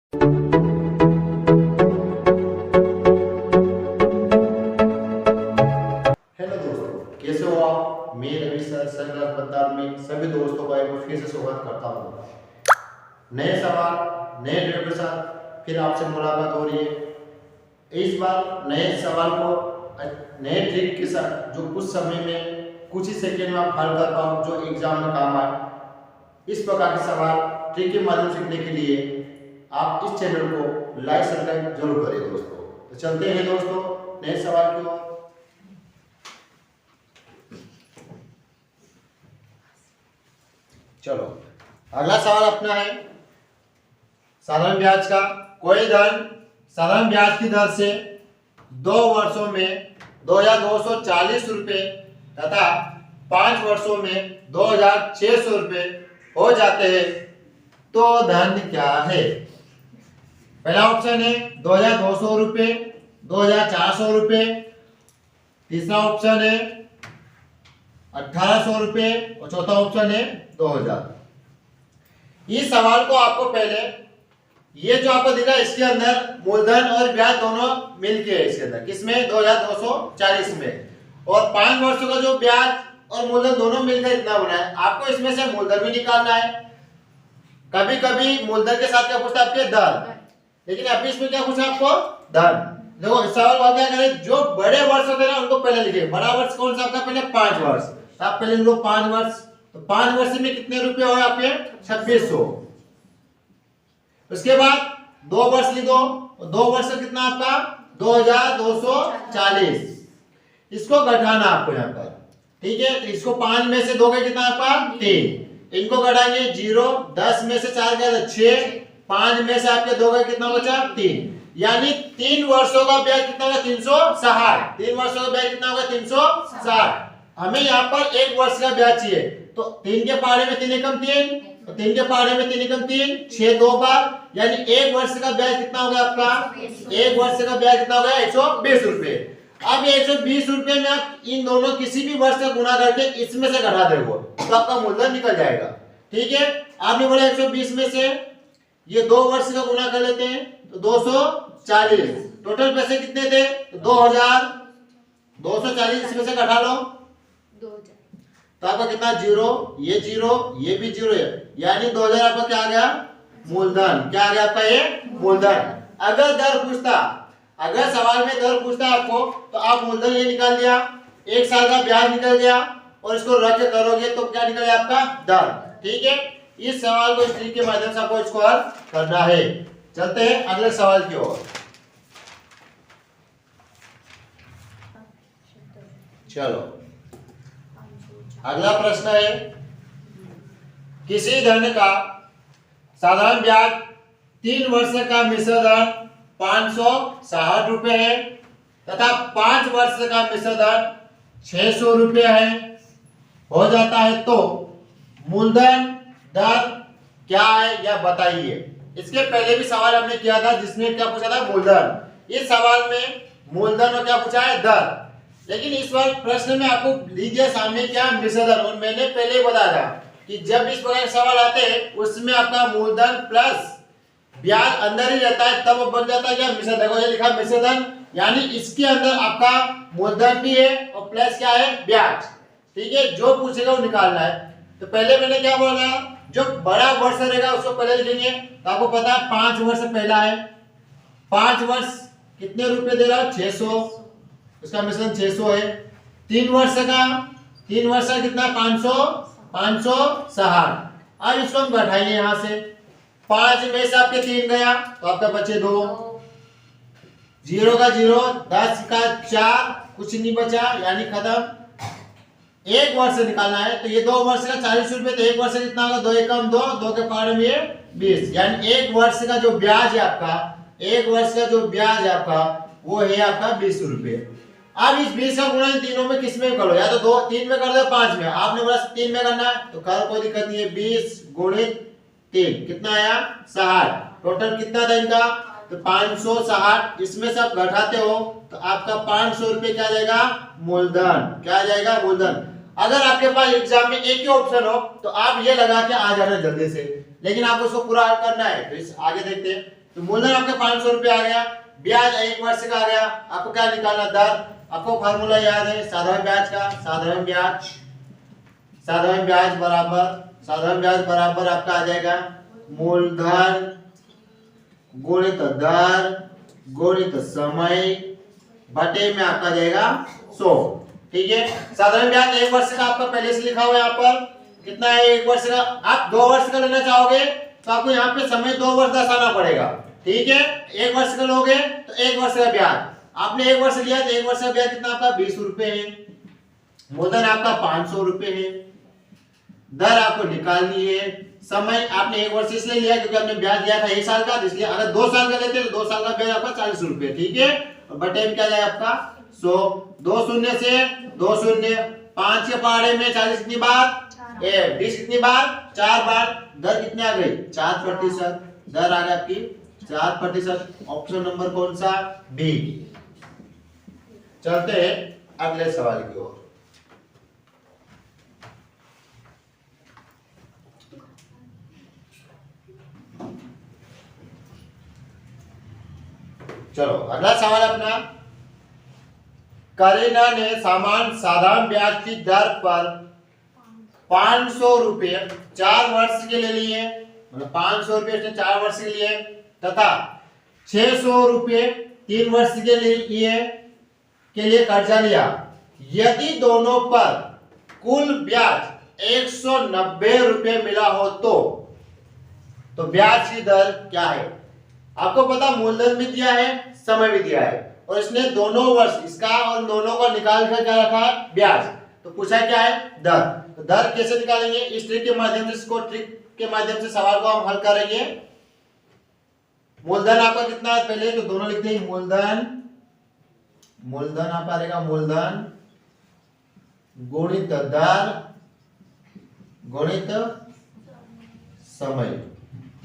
Hello दोस्तों, कैसे हो आप। मैं रवि सर सनग्लास बंदार में सभी दोस्तों का एक बार फिर से स्वागत करता हूँ। नए सवाल नए वीडियो के साथ फिर आपसे मुलाकात हो रही है। इस बार नए सवाल को नए ट्रिक के साथ जो कुछ समय में कुछ ही सेकंड में आप हल कर पाओ, जो एग्जाम में काम आए। इस प्रकार के सवाल ट्रिक के माध्यम से सीखने के लिए आप इस चैनल को लाइक सब्सक्राइब जरूर करें दोस्तों। तो चलते हैं दोस्तों नए सवाल की ओर। चलो, अगला सवाल अपना है साधारण ब्याज का। कोई धन साधारण ब्याज की दर से 2 वर्षों में 2240 रुपए तथा 5 वर्षों में 2600 रुपए हो जाते हैं, तो धन क्या है। पहला ऑप्शन है 2200 रुपए, 2400 रुपए। तीसरा ऑप्शन है 1800 रुपए और चौथा ऑप्शन है 2000। इस सवाल को आपको पहले ये जो आपको दिखा है इसके अंदर मूलधन और ब्याज दोनों मिलके है। इसके अंदर किसमें 2240 में, और 5 वर्षों का जो ब्याज और मूलधन दोनों मिलकर इतना बना है। आपको इसमें से मूलधन भी निकालना है। कभी कभी मूलधन के साथ क्या पूछता है आपके दर, लेकिन अभी इसमें क्या पूछा आपको धन। देखो इस सवाल को क्या करें, जो बड़े वर्ष होते हैं ना उनको पहले लिखे। बड़ा वर्ष कौन सा आपका, पहले 5 वर्ष। आप पहले लो 5 वर्ष, तो 5 वर्ष में कितने रुपए हो आपके 2600। उसके बाद 2 वर्ष लिखो, 2 वर्ष कितना आपका 2240। इसको घटाना आपको यहाँ पर, ठीक है। तो इसको 5 में से दोगे कितना आपका 3। इनको घटाएंगे 0, 10 में से 4 गया 6, 5 में से आपके दोगे कितना बचा 3। यानी 3 वर्षों का ब्याज कितना होगा 360। 3 वर्षों का ब्याज कितना होगा 360। हमें यहाँ पर 1 वर्ष का ब्याज चाहिए, तो 3 के पहाड़े में 3 एकम 3, तो 3 के पहाड़े में 3 एकम 3, 6 2 बार, यानी 1 वर्ष का ब्याज कितना होगा आपका 1 वर्ष का ब्याज कितना होगा 120 रुपए। अब ये 120 रुपए में आप इन दोनों किसी भी वर्ष का गुणा करके इसमें से घटा देंगे तो आपका मूलधन निकल जाएगा, ठीक है। आपने बोला 120 में से ये 2 वर्ष का गुणा कर लेते हैं तो 240। टोटल पैसे कितने थे, तो 2000। 240 इसमें से घटा लो तो आपका कितना 0, ये 0, ये भी 0 है, यानी 2000 आपका क्या आ गया मूलधन। क्या आ गया आपका ये मूलधन। अगर दर पूछता, अगर सवाल में दर पूछता आपको, तो आप मूलधन ये निकाल दिया, 1 साल का ब्याज निकल गया, और इसको रख के करोगे तो क्या निकल गया आपका दर, ठीक है। इस सवाल को इस ट्रिक के माध्यम से आपको इसको हल करना है। चलते हैं अगले सवाल की ओर। चलो, अगला प्रश्न है किसी धन का साधारण ब्याज 3 वर्ष का मिश्र धन 560 रुपए है तथा 5 वर्ष का मिश्र धन 600 रुपए है हो जाता है, तो मूलधन दर क्या है या बताइए। इसके पहले भी सवाल हमने किया था जिसमें क्या पूछा था मूलधन। इस सवाल में मूलधन और क्या पूछा है दर, लेकिन इस बार प्रश्न में आपको लिख दिया सामने क्या मिश्र धन। और मैंने पहले ही बताया था कि जब इस प्रकार के सवाल आते हैं उसमें आपका मूलधन प्लस ब्याज अंदर ही रहता है, तब बन जाता है क्या मिश्र धन। देखो ये लिखा मिश्र धन, यानी इसके अंदर आपका मूलधन भी है और प्लस क्या है ब्याज, ठीक है। जो पूछेगा वो निकालना है। तो पहले मैंने क्या बोला, जो बड़ा वर्ष रहेगा उसको पहले लिखेंगे। तो आपको पता है 5 वर्ष पहला है, 5 वर्ष कितने रुपए दे रहा है 600, उसका मिश्रण 600 है। 3 वर्ष का कितना 560। अब इसको हम घटाएंगे यहां से, 5 में से आपके 3 गया तो आपका बचे 2, 0 का 0, 10 का 4, कुछ नहीं बचा यानी खत्म। 1 वर्ष निकालना है, तो ये 2 वर्ष का 40 रुपए, तो 1 वर्ष का कितना होगा 2 एकम 2, 2 के पहाड़ में ये 20, यानी 1 वर्ष का जो ब्याज है आपका, 1 वर्ष का जो ब्याज है आपका वो है आपका 20 रुपए। अब इस 20 का गुणा इन तीनों में किस में करो, या तो 2 3 में कर दो 5 में। आपने बोला 3 में करना है तो करो, कोई दिक्कत नहीं है। 20 गुणित 3 कितना आया 60। टोटल कितना था इनका, तो 560। इसमें से आप घटाते हो तो आपका 500 रुपए क्या आ जाएगा मूलधन। क्या आ जाएगा मूलधन। अगर आपके पास एग्जाम में एक ही ऑप्शन हो तो आप ये लगा के आ जाना जल्दी से, लेकिन आपको उसको पूरा हल करना है। तो इस आगे देखते हैं। तो मूलधन आपका 500 रुपये आ गया, ब्याज 1 वर्ष का आ गया, आपको क्या निकालना, दर। आपको फार्मूला याद है साधारण ब्याज का, साधारण ब्याज बराबर आपका आ जाएगा मूलधन गुणित दर गुणित समय बटे में आपका जाएगा 100। ठीक है, साधारण ब्याज 1 वर्ष का आपका पहले से लिखा हुआ है। यहाँ पर कितना है 1 वर्ष का, आप 2 वर्ष का लेना चाहोगे तो आपको यहाँ पे समय 2 वर्ष दर्शाना पड़ेगा। ठीक है, 1 वर्ष का लोगे तो 1 वर्ष का ब्याज, आपने 1 वर्ष लिया तो 1 वर्ष का ब्याज कितना आपका 20 रुपए है, मूलधन आपका 500 रुपए है, दर आपको निकालनी है, समय आपने 1 वर्ष इसलिए लिया क्योंकि आपने ब्याज दिया था 1 साल का, इसलिए अगर 2 साल का लेते तो 2 साल का ब्याज आपका 40 रुपए। ठीक है, और बटे में क्या जाएगा आपका 100, 2 शून्य से 2 शून्य, 5 के पहाड़े में 40 कितनी बार, 20 कितनी बार, 4 बार, दर कितने आ गई 4%, दर आ गई आपकी 4%। ऑप्शन नंबर कौन सा, बी। चलते हैं अगले सवाल की ओर। चलो अगला सवाल अपना, करीना ने साधारण ब्याज की दर पर 500 रुपये 4 वर्ष के लिए लिए, मतलब 500 रुपये 4 वर्ष के लिए, तथा 600 रुपये 3 वर्ष के लिए कर्जा लिया। यदि दोनों पर कुल ब्याज 190 रुपये मिला हो तो ब्याज की दर क्या है। आपको पता मूलधन भी दिया है, समय भी दिया है, और इसने दोनों वर्ष इसका और दोनों का निकाल कर क्या रखा है, ब्याज। तो पूछा क्या है, दर। तो दर कैसे निकालेंगे, इस ट्रिक के माध्यम से, इसको ट्रिक के माध्यम से सवाल को हम हल करेंगे। मूलधन आपका कितना है पहले तो दोनों लिखते हैं, मूलधन आपका आएगा मूलधन गुणित दर गुणित समय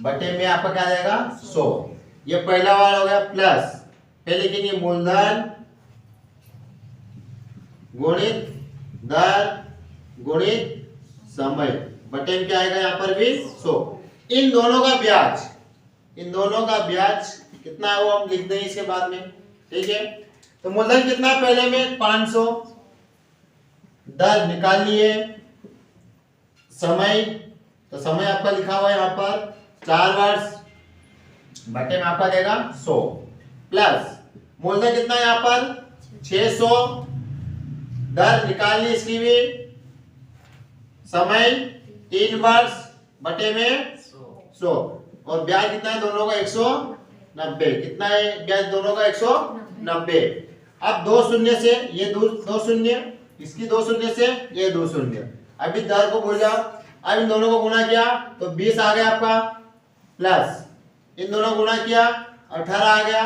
बटे में आपका क्या आ जाएगा 100। ये पहला वाला हो गया, प्लस पहले लिखेंगे मूलधन गुणित दर गुणित समय बटे में क्या आएगा यहाँ पर भी 100। इन दोनों का ब्याज कितना है वो हम लिख देंगे इसके बाद में। ठीक है, तो मूलधन कितना पहले में 500, दर निकालनी है, समय तो समय आपका लिखा हुआ है यहाँ पर 4 वर्ष बटे में आपका देगा 100, प्लस मूलधन कितना है यहाँ पर 600, दर निकालनी इसकी भी, समय 3 वर्ष बटे में 100, और ब्याज कितना है दोनों का 190। कितना है ब्याज दोनों का 190। अब 2 शून्य से ये 2 शून्य, इसकी 2 शून्य से ये 2 शून्य, अभी दर को भूल जाओ। अब इन दोनों को गुणा किया तो 20 आ गया आपका, प्लस इन दोनों को गुणा किया 18 आ गया,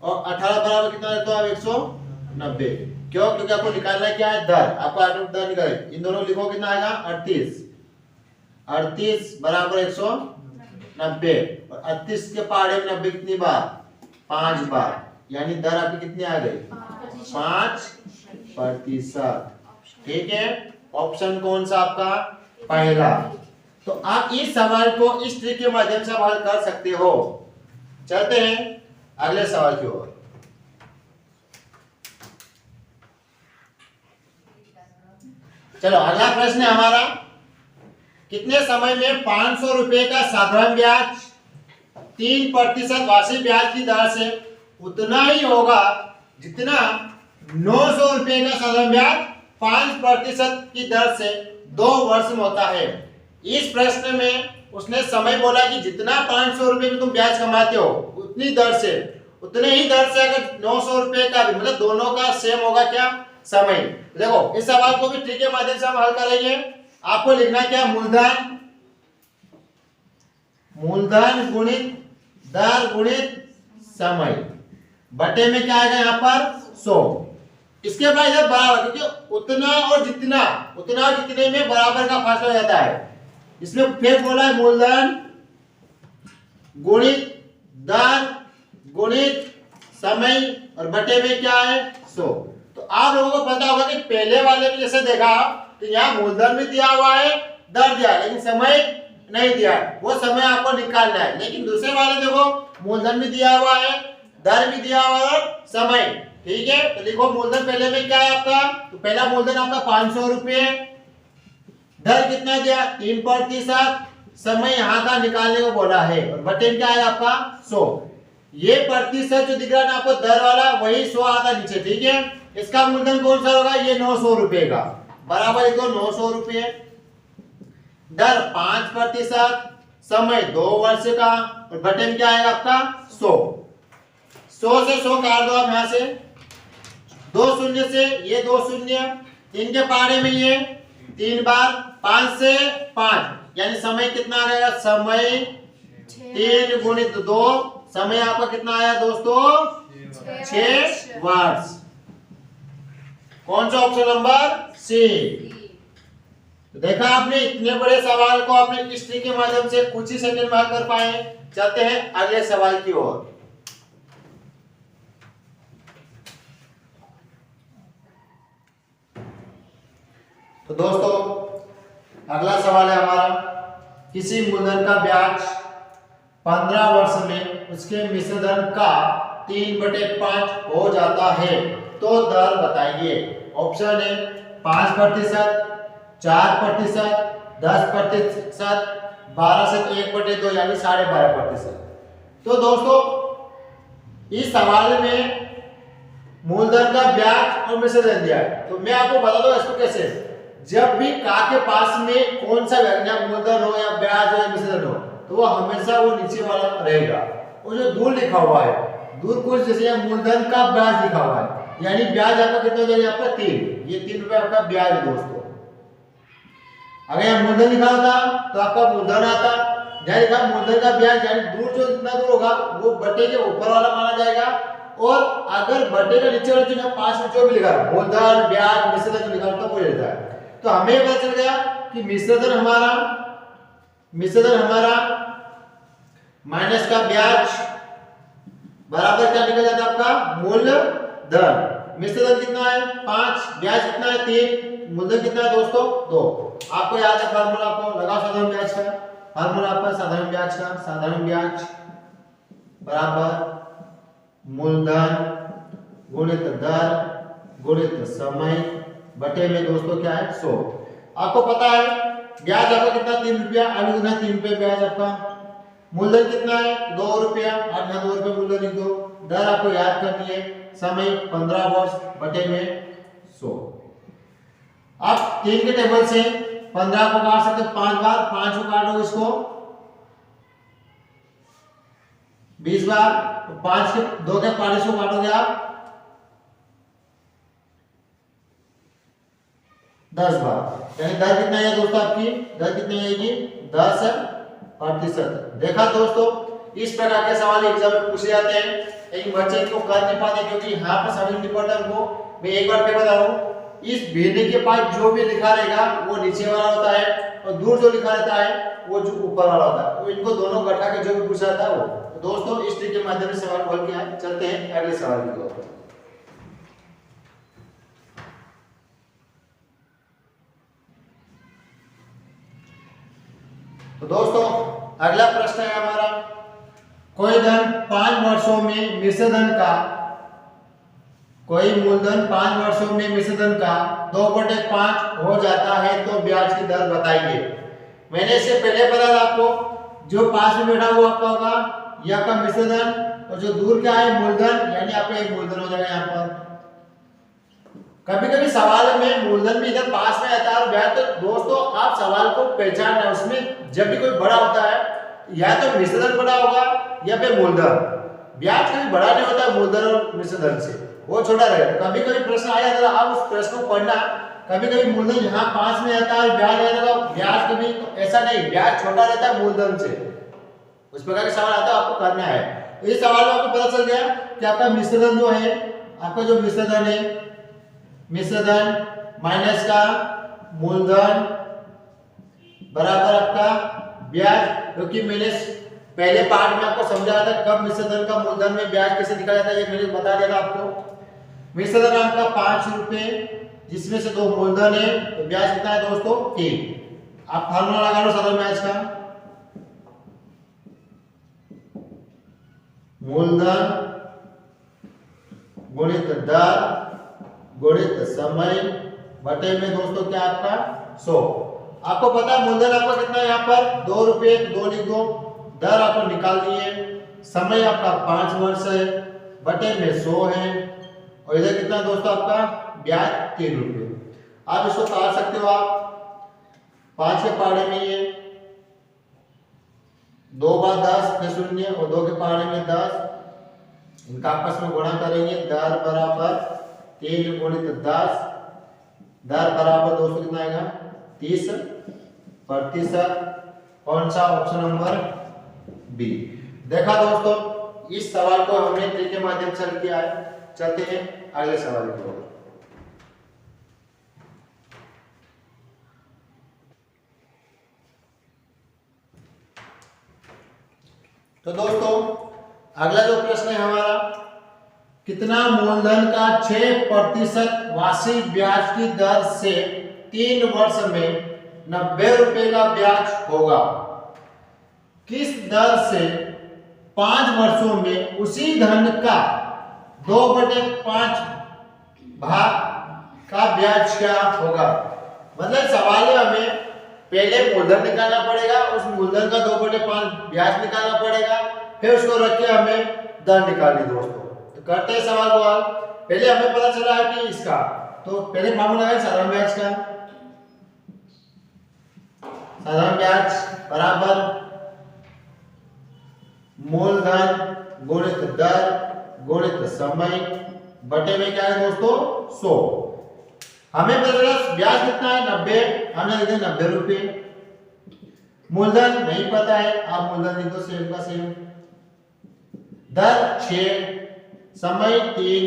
और 18 बराबर कितना है तो अब 190। क्यों, क्योंकि आपको निकालना क्या है, दर। आपको दर निकाले, इन दोनों लिखो कितना आएगा 38 बराबर 190, और 38 के पहाड़े में 90 कितनी बार, 5 बार, यानी दर आपकी कितनी आ गई 5%। ठीक है, ऑप्शन कौन सा आपका, पहला। तो आप इस सवाल को इस ट्रिक के माध्यम से हल कर सकते हो। चलते हैं अगले सवाल की ओर। चलो अगला प्रश्न है हमारा, कितने समय में 500 रुपए का साधारण ब्याज 3% वार्षिक ब्याज की दर से उतना ही होगा जितना 900 रुपए का साधारण ब्याज 5% की दर से 2 वर्ष में होता है। इस प्रश्न में उसने समय बोला कि जितना 500 रुपए में तुम ब्याज कमाते हो उतनी दर से, उतने ही दर से अगर 900 रुपए का भी, मतलब दोनों का सेम होगा क्या, समय। देखो इस सवाल को भी ट्रिक के माध्यम से हम हल करेंगे। आपको लिखना क्या, मूलधन गुणित दर गुणित समय बटे में क्या आएगा यहाँ पर 100। इसके बाद इधर बराबर, क्योंकि उतना और जितने में बराबर का फासला हो जाता है, इसमें फिर बोला है मूलधन गुणित दर गुणित समय और बटे में क्या है 100। तो आप लोगों को पता होगा कि पहले वाले में जैसे देखा तो यहाँ मूलधन भी दिया हुआ है, दर दिया है, लेकिन समय नहीं दिया है, वो समय आपको निकालना है। लेकिन दूसरे वाले देखो मूलधन भी दिया हुआ है, दर भी दिया हुआ है, समय, ठीक है। तो लिखो मूलधन पहले में क्या है आपका, तो पहला मूलधन आपका 500 रुपये, दर कितना दिया 3%, समय यहाँ का निकालने को बोला है, और बटे क्या है आपका 100। ये प्रतिशत जो दिख रहा है ना आपको दर वाला, वही 100 आता नीचे, ठीक है। इसका मूलधन कौन सा होगा, ये 900 रुपए का, बराबर लिखो 900 रुपये, दर 5%, समय 2 वर्ष का, और बटे में क्या आएगा आपका 100। 100 से 100 काट दो आप यहाँ से, 2 शून्य से ये 2 शून्य, इनके पारे में ये 3 बार, 5 से 5, यानी समय कितना आ जाएगा, समय 3 गुणित 2, समय आपका कितना आया दोस्तों 6 वर्ष। कौन सा ऑप्शन नंबर सी। तो देखा आपने, इतने बड़े सवाल को आपने हिस्ट्री के माध्यम से कुछ ही सेकंड में हल कर पाए। चलते हैं अगले सवाल की ओर। तो दोस्तों अगला सवाल है हमारा, किसी मूलधन का ब्याज 15 वर्ष में उसके मिश्र धन का 3/5 हो जाता है तो दर बताइए। ऑप्शन है 5%, 4%, 10%, 12 से 1/2 यानी 12.5%। तो दोस्तों इस सवाल में मूलधन का ब्याज और मिश्र धन दिया है, तो मैं आपको बता दूं इसको कैसे। जब भी का के पास में कौन सा मूलधन हो या ब्याज हो या मिश्र धन हो, तो वो हमेशा वो नीचे वाला रहेगा। वो जो दूर लिखा हुआ है, दूर कुछ जैसे मूलधन का ब्याज लिखा हुआ है, यानी ब्याज आपका कितना हो जाएगा, आपका 3, ये 3 रुपए आपका ब्याज है दोस्तों। अगर यहाँ मूलधन लिखा होता तो आपका मूलधन आता, जहाँ लिखा मूलधन का ब्याज, यानी दूर जो जितना दूर होगा वो बटे के ऊपर वाला माना जाएगा, और अगर बटे का नीचे वाला जो 5 में जो भी लिखा है मूलधन ब्याज मिश्र धन लिखा होता वो रहता है। तो हमें पता चल गया कि मिश्र धन हमारा माइनस का ब्याज बराबर क्या निकल जाता है आपका मूलधन। मिश्र धन कितना है 5, ब्याज कितना है 3, मूलधन कितना है दोस्तों 2। आपको याद है फार्मूला, को लगाओ साधारण ब्याज का फार्मूला, आपका साधारण ब्याज बराबर मूलधन गुणित दर गुणित समय बटे में दोस्तों क्या है 100। आपको पता है ब्याज आपका कितना 3 रुपया, अभी कितना 3 रुपये ब्याज आपका, मूलधन कितना है 2 रुपया, अब 2 रुपये मूलधन लिख दो, दर आपको याद करनी है, समय 15 वर्ष बटे में 100। आप 3 के टेबल से 15 को काट सकते 5 बार, 5 को काटो इसको 20 बार, 5 के 2 के 5 को काटोगे आप 10 बार, यानी दर कितना है दोस्तों, आपकी दर कितनी आएगी 10%। देखा दोस्तों, इस प्रकार के सवाल एग्जाम में पूछे जाते हैं, लेकिन बच्चे इनको कर नहीं पाते क्योंकि यहाँ पर समझ नहीं पड़ता उनको। मैं एक बार फिर बता रहा हूँ, इस भिन्न के पास जो भी लिखा रहेगा वो नीचे वाला होता है, और दूर जो लिखा रहता है वो जो ऊपर वाला होता है। तो इनको दोनों घटा के जो भी पूछा जाता है वो। तो दोस्तों इस ट्रिक के माध्यम से सवाल हल किया है। चलते हैं अगले सवाल की ओर। तो दोस्तों अगला प्रश्न है हमारा, कोई धन 5 वर्षों में मिश्र धन का, कोई मूलधन 5 वर्षों में मिश्र धन का 2/5 हो जाता है तो ब्याज की दर बताइए। मैंने इससे पहले बताया आपको, जो पास में बैठा हुआ आपका होगा यह आपका मिश्र धन, और जो दूर क्या है मूलधन, यानी आपका एक मूलधन हो जाएगा यहाँ पर। कभी कभी सवाल में मूलधन भी इधर पास में आता है और ब्याज, तो दोस्तों आप सवाल को पहचानना, उसमें जब भी कोई बड़ा होता है या तो मिश्र धन बड़ा होगा या फिर मूलधन। ब्याज कभी बड़ा नहीं होता मूलधन और मिश्र धन से, वो छोटा रहेगा। कभी कभी प्रश्न आया तो आप उस प्रश्न को पढ़ना, कभी कभी मूलधन यहाँ पास में आता है ब्याज आएगा, ब्याज कभी ऐसा नहीं, ब्याज छोटा रहता है मूलधन से। उस प्रकार के सवाल आता है, आपको करना है। तो इस सवाल में आपको पता चल गया कि आपका मिश्र धन जो है, आपका जो मिश्र धन है, मिश्र धन माइनस का मूलधन बराबर आपका ब्याज, क्योंकि मैंने पहले पार्ट में आपको समझाया था कब मिश्र धन का मूलधन में ब्याज कैसे दिखाया जाता है, ये मैंने बता दिया था आपको। मिश्र धन आपका 5 रुपये जिसमें से 2 मूलधन है, तो ब्याज कितना है दोस्तों 3। आप फार्मूला लगा लो साधारण ब्याज का, मूलधन गुणित दर गुणित समय बटे में दोस्तों क्या आपका 100। आपको पता है मूलधन आपका कितना है, यहाँ पर 2 रुपये, 2 लिख दो, दर आपको निकाल दिए, समय आपका 5 वर्ष है, बटे में 100 है, और इधर कितना दोस्तों आपका ब्याज 3 रुपये। आप इसको काट सकते हो, आप 5 के पहाड़े में ये 2 बार 10 फिर शून्य और 2 के पहाड़े में 10, इनका आपस में गुणा करेंगे, दर बराबर 3 गुणित 10, दर बराबर दोस्तों कितना आएगा 30%। कौन सा? Option number B. देखा दोस्तों, इस सवाल को हमने ट्री के माध्यम से हल किया है। चलते हैं अगले सवाल की ओर। तो दोस्तों अगला जो प्रश्न है हमारा, कितना मूलधन का 6% वार्षिक ब्याज की दर से 3 वर्ष में 90 रुपए का ब्याज होगा? किस दर से 5 वर्षों में उसी धन का 2/5 भाग का ब्याज क्या होगा? मतलब सवाल है, हमें पहले मूलधन निकालना पड़ेगा, उस मूलधन का 2/5 ब्याज निकालना पड़ेगा, फिर उसको रख के हमें दर निकालनी दोस्तों। तो करते हैं सवाल को हल। पहले हमें पता चला है कि इसका, तो पहले फार्मूला है साधारण ब्याज का, साधारण ब्याज बराबर मूलधन गुणित दर गुणित समय बटे में क्या है दोस्तों 100। हमें पता चला ब्याज कितना है 90, हमने लिख दिया 90 रुपये। मूलधन नहीं पता है, आप मूलधन लिख दो सेम का सेम, दर 6, समय 3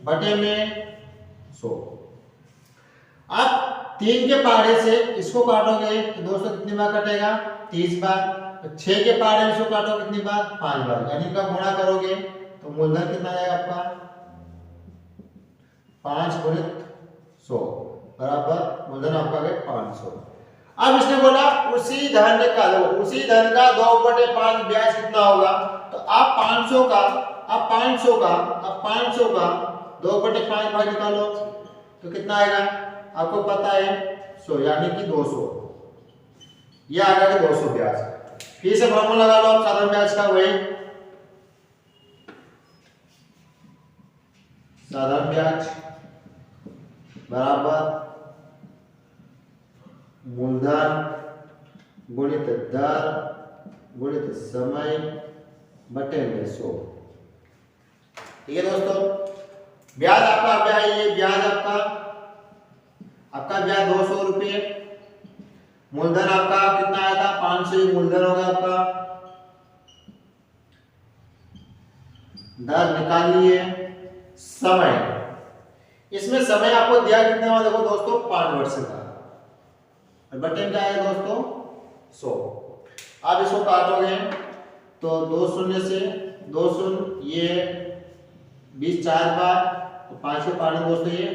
बटे में 100। आप 3 के पहाड़े से इसको काटोगे तो दोस्तों कितनी बार कटेगा 30 बार, 6 के पहाड़े में इसको काटो कितनी बार 5 बार, यानी इनका गुणा करोगे तो मूलधन कितना आएगा आपका 5 गुणित 100 बराबर मूलधन आपका आ गया 500। अब इसने बोला उसी धन निकालो, उसी धन का 2/5 ब्याज कितना होगा? तो आप 500 का 2/5 भाग निकालो तो कितना आएगा? आपको पता है 100, यानी कि 200, यह आ गया 200 ब्याज। फिर से फॉर्मूला लगा लो आप साधारण ब्याज का, वही साधारण ब्याज बराबर मूलधन गुणित दर गुणित समय बटे में 100। ठीक है दोस्तों, ब्याज आपका ब्याज, ये ब्याज आपका ब्याज 200 रुपये, मूलधन आपका कितना आया था 500, मूलधन होगा आपका, दर निकाल लिए, समय, इसमें समय आपको दिया कितना हुआ देखो दोस्तों 5 वर्ष का, बटे क्या है दोस्तों 100। आप इसको काटोगे तो 2 शून्य से 2 शून्य, ये 20 4 बार, तो 5 के पानी दोस्तों ये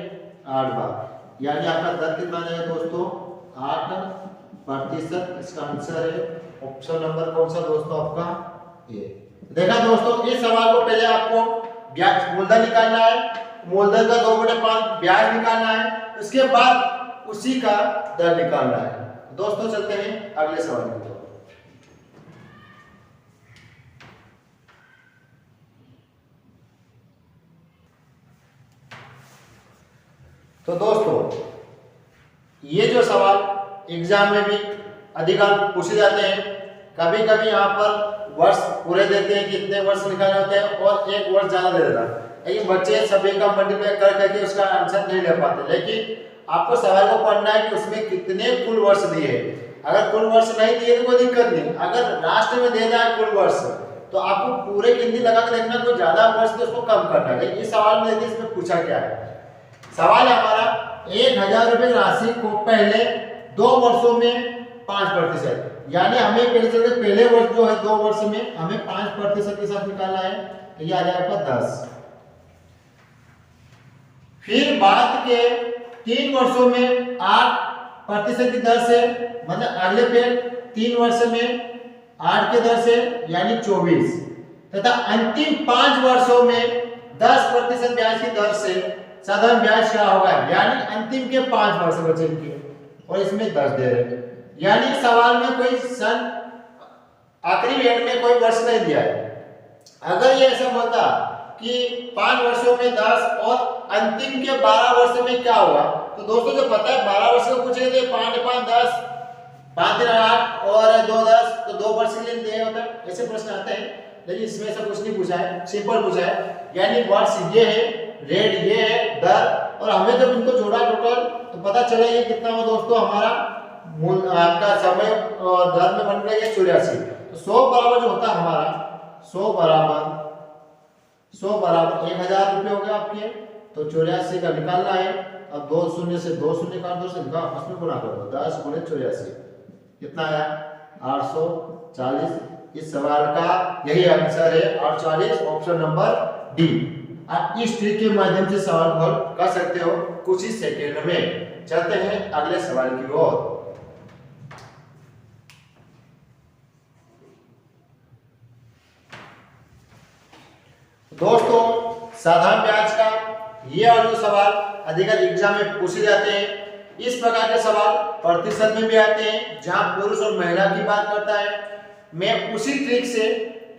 8 बार, यानी आपका दर कितना है दोस्तों 8%। इसका आंसर है ऑप्शन नंबर कौन सा दोस्तों आपका ए। देखा दोस्तों, इस सवाल को पहले आपको ब्याज मूलधन निकालना है, मूलधन का 2/5 ब्याज निकालना है, उसके बाद उसी का दर निकालना है। दोस्तों चलते हैं अगले सवाल की तरफ। तो दोस्तों ये जो सवाल एग्जाम में भी अधिकांश पूछे जाते हैं, कभी कभी यहाँ पर वर्ष पूरे देते हैं कि इतने वर्ष निकालने होते हैं और एक वर्ष ज्यादा दे देता है, लेकिन बच्चे सभी का मल्टीप्लाई कर करके उसका आंसर नहीं ले पाते। लेकिन आपको सवाल को पढ़ना है कि उसमें कितने कुल वर्ष दिए। अगर कुल वर्ष नहीं दिए तो कोई दिक्कत नहीं, अगर लास्ट में दे दिया कुल वर्ष तो आपको पूरे गिनती लगा के देखना, कोई ज्यादा वर्ष तो उसको कम करना है। लेकिन इस सवाल में देखिए इसमें पूछा क्या है। सवाल हमारा 1000 रुपए राशि को पहले 2 वर्षों में 5%, यानी हमें पहले वर्ष जो है 2 वर्ष में हमें 5% के साथ निकालना है, तो ये आ जाएगा 10। फिर बाद के 3 वर्षों में 8% की दर से, मतलब अगले पे 3 वर्ष में 8 के दर से यानी 24, तथा अंतिम 5 वर्षों में 10% ब्याज की दर से साधारण ब्याज क्या होगा, यानी अंतिम के 5 वर्ष बचेंगे और इसमें 10 दे रहे हैं। यानी सवाल में कोई सन आखिरी एंड में कोई वर्ष नहीं दिया है। अगर ये ऐसा होता कि 5 वर्षों में 10 और अंतिम के 12 वर्ष में क्या होगा, तो दोस्तों जो पता है 12 वर्ष को पूछे थे 5 5 10 5 3 8 और 2 10, तो 2 वर्ष के लिए दिया होता है। ऐसे प्रश्न आते हैं, लेकिन इसमें ऐसा कुछ नहीं पूछा है, सिंपल पूछा है। यानी वर्ष ये है, रेट ये है, दर, और हमें जब इनको जोड़ा टोटल तो पता चला ये कितना हो दोस्तों, हमारा मूल आपका समय दर में बन गया 84। तो 100 बराबर जो होता है हमारा 100 बराबर 1000 रुपये हो गए आपके। तो 84 का निकालना है। अब 2 शून्य से 2 शून्य काट दो, उसमें गुणा कर दो, 10 गुणे 84 कितना आया 840। इस सवाल का यही आंसर है 840, ऑप्शन नंबर डी। आप इस ट्रिक के माध्यम से सवाल को हल कर सकते हो कुछ ही सेकेंड में। चलते हैं अगले सवाल की ओर। दोस्तों साधारण ब्याज का ये वाले सवाल अधिकतर एग्जाम में पूछे जाते हैं। इस प्रकार के सवाल प्रतिशत में भी आते हैं, जहां पुरुष और महिला की बात करता है। मैं उसी ट्रिक से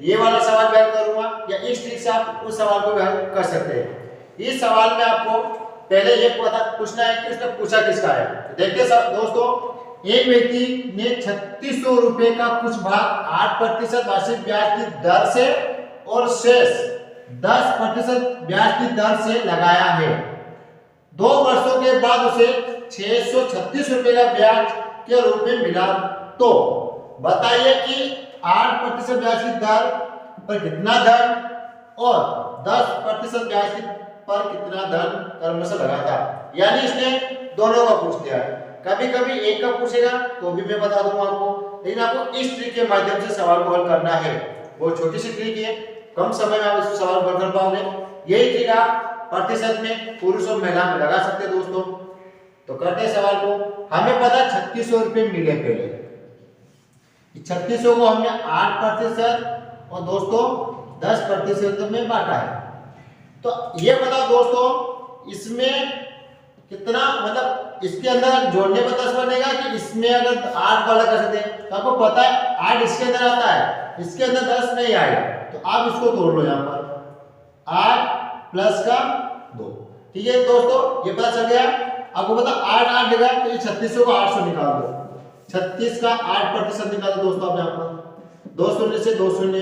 ये वाला सवाल भी हल करूंगा, या इस ट्रिक से आप उस सवाल को भी हल कर सकते हैं। इस सवाल में आपको पहले ये पूछना है कि उसने पूछा किसका है। देखिए दोस्तों, एक व्यक्ति ने 3600 रुपए का कुछ भाग 8% वार्षिक ब्याज की दर से और शेष 10% ब्याज की दर से लगाया है। 2 वर्षों के बाद उसे 636 रुपए का ब्याज के रूप में मिला। तो बताइए कि 8% ब्याज की दर पर कितना धन और 10% ब्याज की पर कितना धन कर्मश लगा था। यानी इसने दोनों का पूछ लिया है। कभी कभी एक का पूछेगा तो भी मैं बता दूंगा आपको, लेकिन आपको इस ट्रिक के माध्यम से सवाल को हल करना है। वो छोटी सी ट्रिक है, कम समय में आप इस सवाल को हल कर पाओगे। यही ट्रिक आप प्रतिशत में पुरुष और महिला में लगा सकते हैं दोस्तों। तो करते हैं सवाल को। हमें पता 3600 रुपए मिले पहले, 3600 को हमने 8% और दोस्तों 10% में बांटा है। तो ये बताओ दोस्तों, इसमें कितना, मतलब इसके अंदर जोड़ने पर 10 बनेगा कि इसमें अगर 8 वाला कर सकते हैं। तो आपको पता है 8 इसके अंदर आता है, इसके अंदर 10 नहीं आएगा, तो आप इसको तोड़ लो यहाँ पर 8 प्लस का 2। ठीक है दोस्तों, ये पता चल गया। आपको पता 8 लगा, तो ये 3600 को 800 निकाल दो, 36 का 8% निकाल दो दोस्तों। आप यहाँ पर 2 शून्य से 2 शून्य,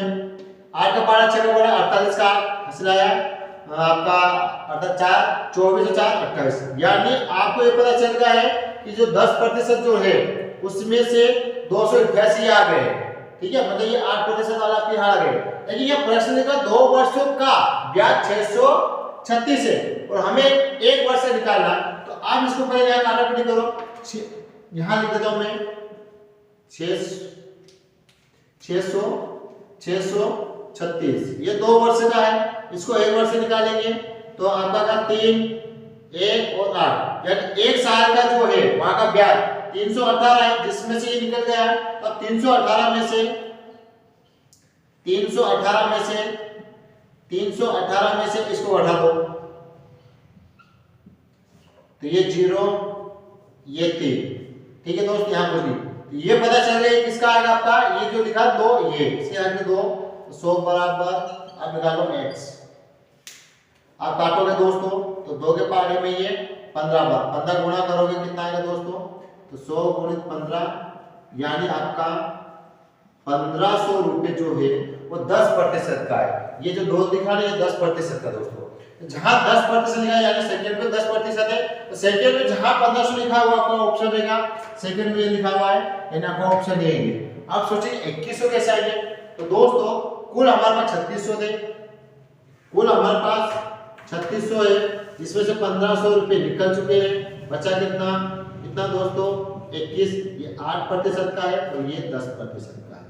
8 का 5 6 का 48 का हासिल आया आपका 4 24 4 28। यानी आपको ये पता चल गया है कि जो 10% जो है उसमें से 288 आ गए। ठीक है, मतलब ये 8% वाला आपके यहाँ आ गए। लेकिन ये प्रश्न लिखा 2 वर्षों का ब्याज 636 है और हमें 1 वर्ष से निकालना। तो आप इसको पहले यहाँ काटाकुटी करो, यहाँ लिख देता हूं मैं 636। ये 2 वर्ष का है, इसको 1 वर्ष से निकालेंगे तो आपका का 3 1 और 8, यानी 1 साल का जो है वहां का ब्याज 318 है, जिसमें से ये निकल गया है। अब 318 में से 318 में से इसको घटा दो, तो ये 0 ये 3। ठीक है दोस्त, यहाँ पर ये पता चल गया किसका आएगा आपका, ये जो लिखा 2 ये इसके आगे 2, 100 बराबर आप निकालो x। आप काटोगे दोस्तों तो 2 के पारे में ये 15 गुणा करोगे कितना आएगा दोस्तों, तो 100 गुणित 15, यानी आपका 1500 रुपए जो है वो 10% का है। ये जो 2 दिखा रहे हैं 10% का दोस्तों। जहां 10% लिखा है यानी सेकंड में 10% है, तो सेकंड में जहां 1500 लिखा हुआ आपका ऑप्शन रहेगा, सेकंड में ये लिखा हुआ है यानी आपका ऑप्शन ये है। आप सोचिए 2100 कैसे आएंगे। तो दोस्तों कुल हमारे पास 3600 थे, कुल हमारे पास 3600 है, जिसमें से 1500 रुपए निकल चुके हैं। बचा कितना दोस्तों 21। ये 8% का है और ये 10% का है।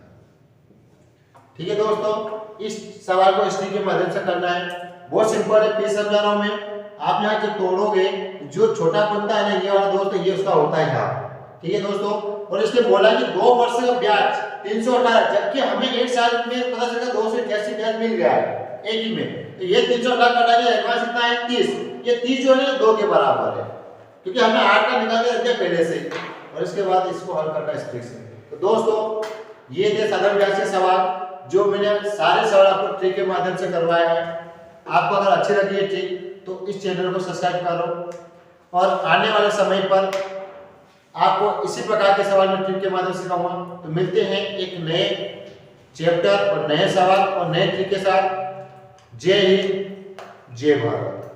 ठीक है दोस्तों, इस सवाल को स्क्रीन के माध्यम से करना है, बहुत सिंपल है, प्लीज समझा रहा हूं मैं। आप यहाँ जब तोड़ोगे जो छोटा बनता है ना ये वाला दोस्तों, ये उसका होता है यहाँ। ठीक है दोस्तों, और इसने बोला कि 2 वर्ष का ब्याज 318, जबकि हमें 1 साल में पता चला 288 ब्याज मिल गया है एक ही में। तो ये 318 कटा के एडवांस कितना है 30, ये 30 जो है 2 के बराबर है, क्योंकि हमने 8 का निकाल के रख दिया पहले से, और इसके बाद इसको हल करना है इस ट्रिक से। तो दोस्तों ये थे साधारण ब्याज के सवाल, जो मैंने सारे सवाल आपको ट्रिक के माध्यम से करवाया है। आपको अगर अच्छी लगी है ट्रिक तो इस चैनल को सब्सक्राइब करो, और आने वाले समय पर आपको इसी प्रकार के सवाल में ट्रिक के माध्यम से सिखाऊंगा। तो मिलते हैं एक नए चैप्टर और नए सवाल और नए ट्रिक के साथ। जय हिंद, जय भारत।